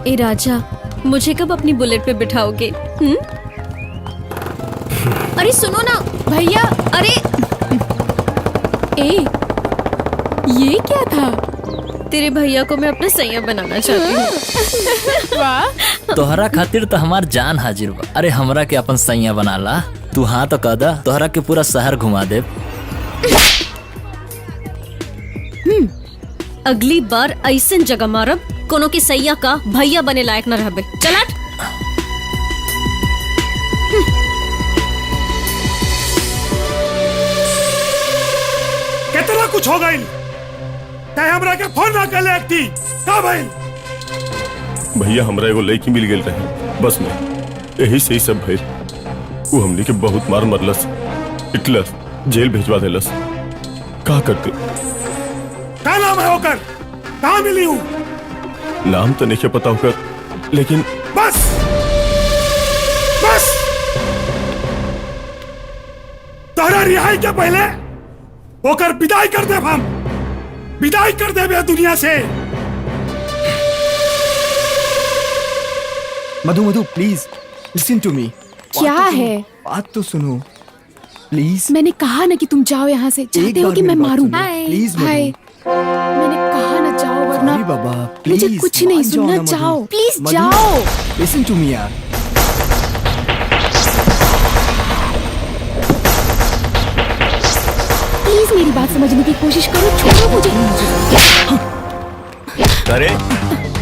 ए राजा, मुझे कब अपनी बुलेट पे बिठाओगे? अरे सुनो ना भैया, अरे ए, ये क्या था? तेरे भैया को मैं अपना सैया बनाना चाहती हूँ। वाह, तोहरा खातिर तो हमार जान हाजिर बा। अरे हमरा के अपन सैया बना ला। तू हाँ तो कह दा, तोहरा के पूरा शहर घुमा दे। अगली बार ऐसन जगह मारब कोनो के सैया का भैया बने लायक न रहबे। चल हट। कितना कुछ हो गई, चाहे हमरा के फोन ना कर ले का भाई? भैया हमरा एगो लड़की मिल गई रहे बस में, यही से ही सब भइल। वो हमनी के बहुत मार मरलस, पिटलस, जेल भेजवा देलस। का करते? क्या नाम है होकर? कहाँ मिली हूँ? नाम तो नहीं पता होकर, लेकिन बस बस तोहरा रिहाई के पहले होकर विदाई कर दे। हम विदाई कर दे दुनिया से। मधु मधु प्लीज लिसन टू मी। क्या है? बात तो सुनो प्लीज। मैंने कहा ना कि तुम जाओ यहाँ से। चाहते हो कि मैं मारूं? प्लीज हाय, मैंने कहा ना जाओ, वरना बाबा मुझे प्लीज कुछ नहीं सुनना। जाओ प्लीज, जाओ। लिसन टू मी यार। प्लीज मेरी बात समझने की कोशिश करो, छोड़ो मुझे। अरे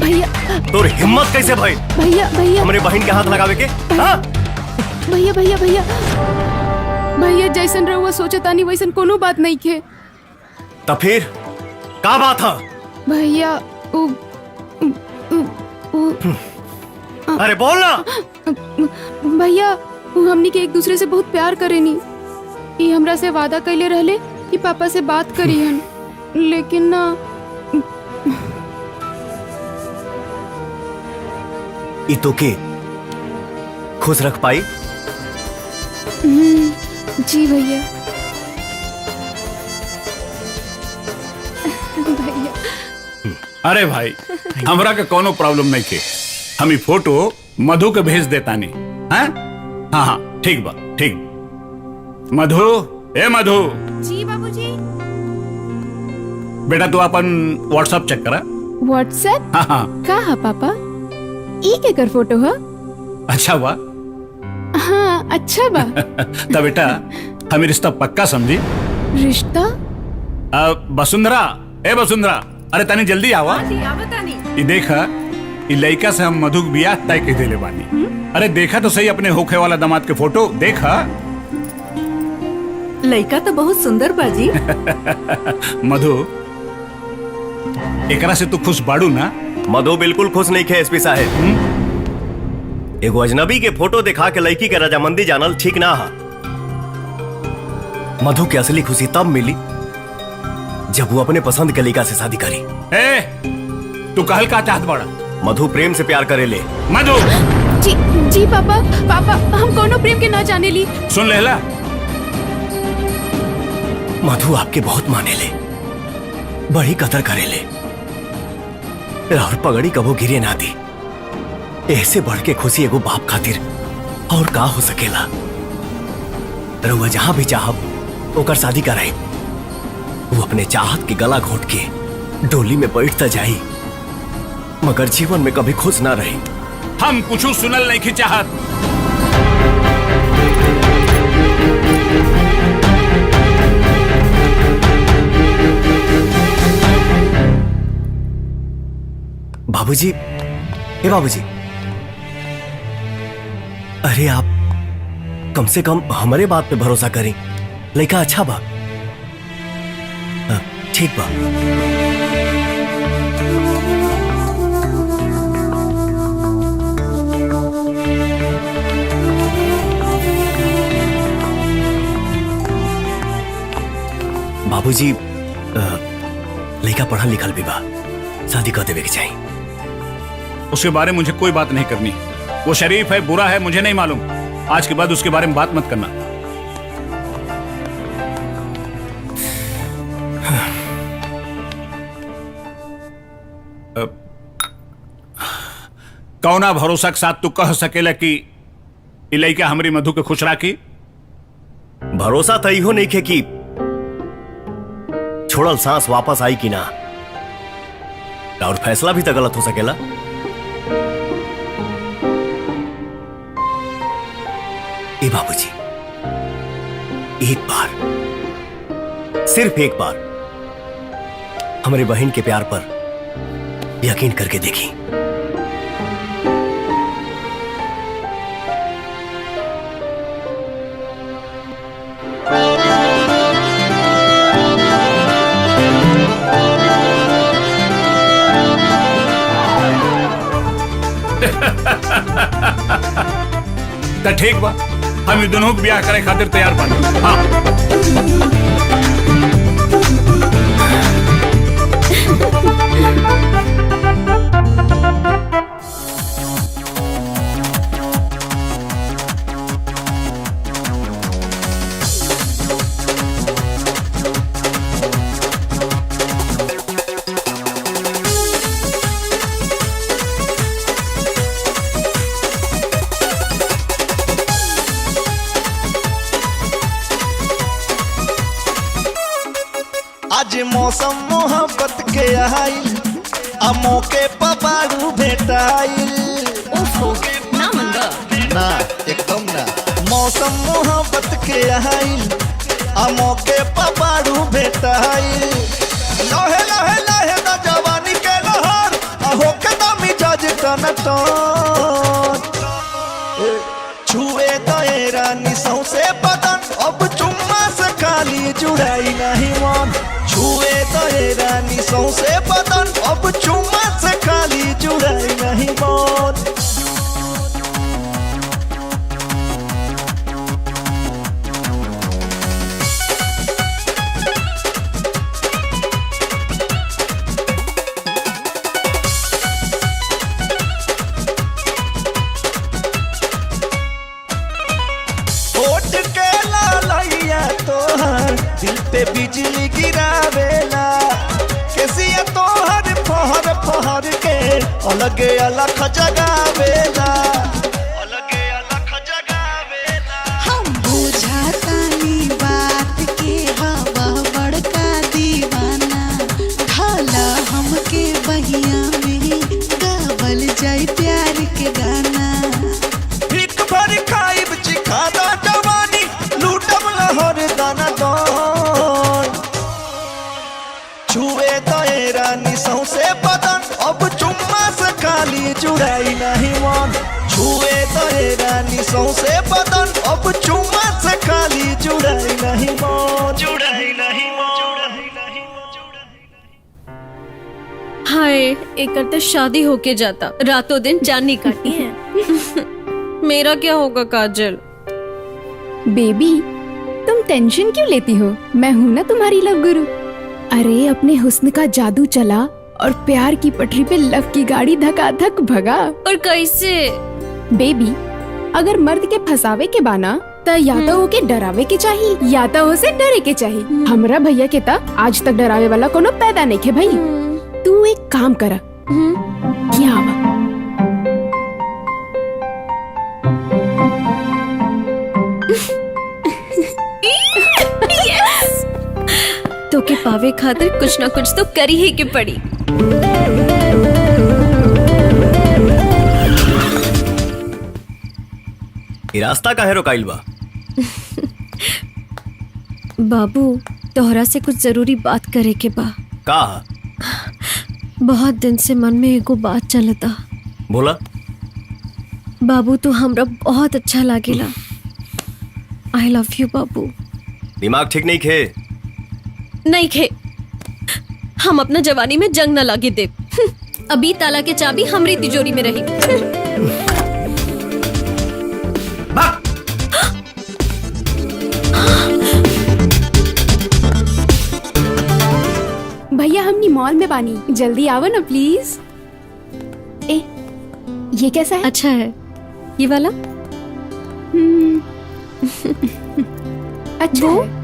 भैया, तोर हिम्मत कैसे भाई? भैया भैया हमारे बहन के हाथ लगावे के? हाँ? भैया भैया भैया भैया, जैसन रहुआ सोचतानी वैसन कोनो बात नहीं खे। तो फिर का बात है? भैया अरे बोल ना। भैया, हमनी के एक दूसरे से बहुत प्यार करेनी। ये हमरा से वादा कैले रहले कि पापा से बात करी हन, लेकिन ना। ई तो के खुश रख पाई? जी भैया। भैया अरे भाई, हमरा के कोनो प्रॉब्लम नहीं के। हम ई फोटो मधु के भेज देता नहीं। हाँ हाँ ठीक बा, ठीक। मधु, ए मधु। जी बाबूजी। बेटा तू अपन व्हाट्सएप चेक करा। व्हाट्सएप? हाँ हाँ। का है पापा? ई के कर फोटो है? अच्छा बा। हाँ अच्छा बा। तब बेटा हमें रिश्ता पक्का समझी। रिश्ता? वसुंधरा, ए वसुंधरा, अरे तनी जल्दी आवा। ये देखा, ये लड़का से हम मधु बियाह तय कर देले बानी। अरे देखा तो सही अपने होखे वाला दामाद के फोटो देखा। लड़का तो बहुत सुंदर बाजी। मधु, एकरा से तू खुश बाड़ू ना? मधु बिल्कुल खुश नहीं खे एसपी साहब। एगो अजनबी के फोटो दिखा के लड़की के रजामंदी जानल ठीक ना है। मधु की असली खुशी तब मिली जब वो अपने पसंद के लड़का से शादी करी। ए, तू कहल का चाहत बड़ा? मधु प्रेम से प्यार करे ले। मधु। जी जी पापा, पापा हम कोनो प्रेम के ना जाने ली। सुन लेला, मधु आपके बहुत माने ले, बड़ी कदर करे ले, और पगड़ी कबो गिरे ना दी। ऐसे बढ़ के खुशी एगो बाप खातिर और का हो सकेला। रउआ जहां भी चाहब ओकर शादी कराई। वो अपने चाहत के गला घोट के डोली में बैठता जाई, मगर जीवन में कभी खुश ना रही। हम कुछ सुनल नहीं की चाहत। बाबूजी, हे बाबूजी, अरे आप कम से कम हमारे बात पे भरोसा करें। लड़का अच्छा बा, ठीक बा। बाबूजी, लड़का पढ़ा लिखल भी बा, शादी कर देवे के चाहिए। उसके बारे में मुझे कोई बात नहीं करनी। वो शरीफ है, बुरा है, मुझे नहीं मालूम। आज के बाद उसके बारे में बात मत करना। कौना भरोसा के साथ तू कह सकेला कि ई लइका हमरी मधु के खुश राखी? भरोसा तो इहो नहीं खे कि छोड़ल सांस वापस आई कि ना, और फैसला भी तो गलत हो सकेला। ए बाबूजी, एक बार, सिर्फ एक बार हमारे बहन के प्यार पर यकीन करके देखी। तो ठीक बा, हम ई दोनों के ब्याह करे खातिर तैयार बानी। हाँ। आज मौसम मोहब्बत के आइल, आ मौके पर बारू भेटाइल। ना मंगा ना, एकदम ना। मौसम मोहब्बत के आइल, आ मौके पर बारू भेटाइल। लहे लहे लहे ना जवानी के लहर, आ होके ना मिजाज टन टन। छुए दए रानी सौसे बदन, अब चुम्मा से खाली जुड़ाई नहीं मन। छुए दए रानी सौसे बदन, अब चुम्मा से खाली जुड़ाई नहीं मन। होठ के लालैया तोहर दिल पे बिजली गिरावेला। केसिया तोहर फहर फहर के अलगे अलग जगावेला। अलगे अलग जगावेला। हम बुझातानी बात के हवा बड़का दीवाना, ढाला हमके बहिया में गावल जाए प्यार के गाना। भीख भर खाइब चिखादा जवानी, लूटब लहर दाना दान। छुए दए रानी सौसे बदन, अब चुम्मा से खाली जुड़ाई नहीं मन। छुए दए रानी सौसे बदन, अब चुम्मा से खाली जुड़ाई नहीं मन। जुड़ाई नहीं मन। हाय, एक तो शादी होके जाता, रातों दिन जानी काटी है। मेरा क्या होगा काजल? बेबी, तुम टेंशन क्यों लेती हो? मैं हूँ ना तुम्हारी लव गुरु। अरे अपने हुस्न का जादू चला और प्यार की पटरी पे लव की गाड़ी धकाधक भगा। और कैसे? बेबी, अगर मर्द के फसावे के बाना त या तो ओके डरावे के चाहिए, या तो उसे डरे के चाहिए। हमरा भैया के ता आज तक डरावे वाला कोनो पैदा नहीं खे भाई। तू एक काम कर, क्या आवा तो के पावे खातिर कुछ ना कुछ तो करी ही के पड़ी। ये रास्ता काहे रोकाइल बा? बाबू, तोहरा से कुछ जरूरी बात करे के बा। का? बहुत दिन से मन में एगो बात चलता। बोला। बाबू, तू हमरा बहुत अच्छा लागेला। आई लव यू बाबू। दिमाग ठीक नहीं खे? नहीं खे, हम अपना जवानी में जंग न लागे दे। अभी ताला के चाबी हमरी तिजोरी में रही। भैया, हमनी मॉल में बानी, जल्दी आओ ना प्लीज। ए, ये कैसा है? अच्छा है ये वाला। अच्छा वो? है।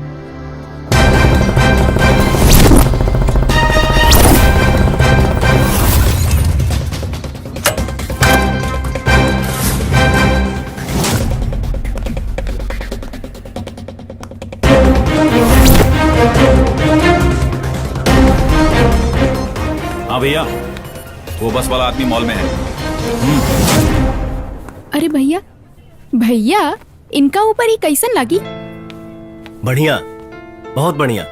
भैया, वो बस वाला आदमी मॉल में है। अरे भैया, भैया इनका ऊपर ही कैसन लगी? बढ़िया, बहुत बढ़िया।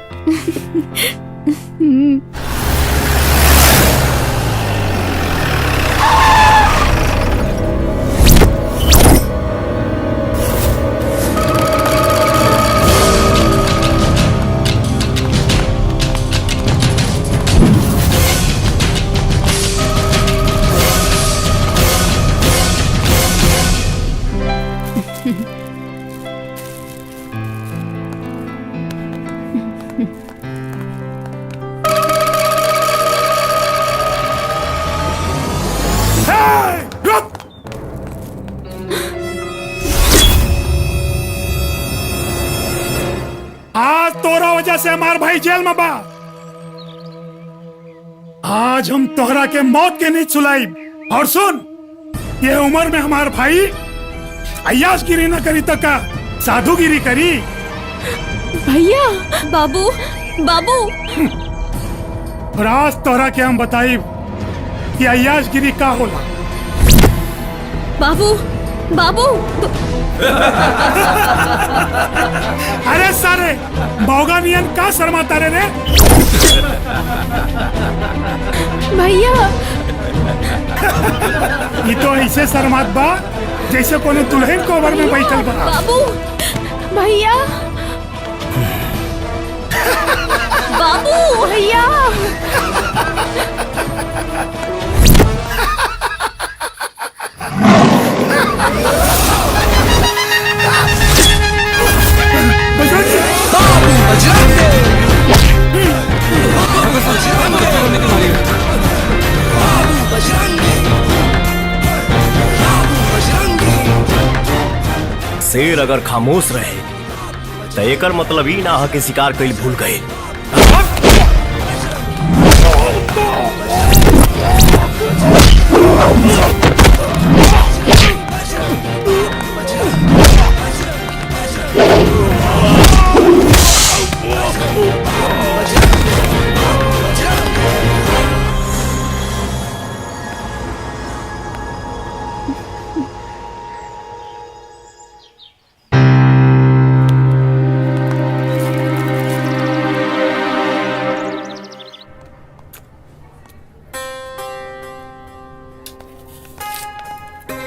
आज तोरा वजह से हमार भाई जेल में बा। आज हम तोहरा के मौत के नहीं सुलाई। और सुन, ये उम्र में हमार भाई अय्याशगिरी न करी तो का साधुगिरी करी। भैया, बाबू बाबू और आज तोहरा के हम बताई कि अय्याशगिरी का होला। बाबू बाबू अरे सारे मौगानियन का शर्माता रे? भैया ये तो ऐसे शर्मात बा जैसे कोनो दुल्हन कोबर में बैठल बा। बाबू भैया बाबू भैया शेर अगर खामोश रहे तो एकर मतलब ही ना के शिकार कईल भूल गए।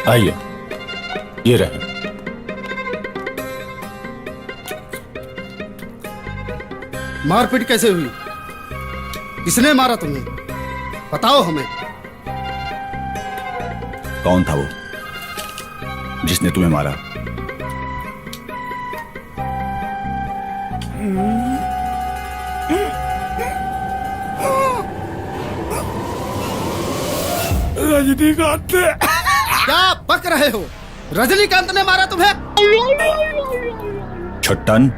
आइए, ये रहे। मारपीट कैसे हुई? किसने मारा तुम्हें? बताओ हमें। कौन था वो जिसने तुम्हें मारा? रजनीकांत। क्या बक रहे हो? रजनीकांत ने मारा तुम्हें? छट्टन,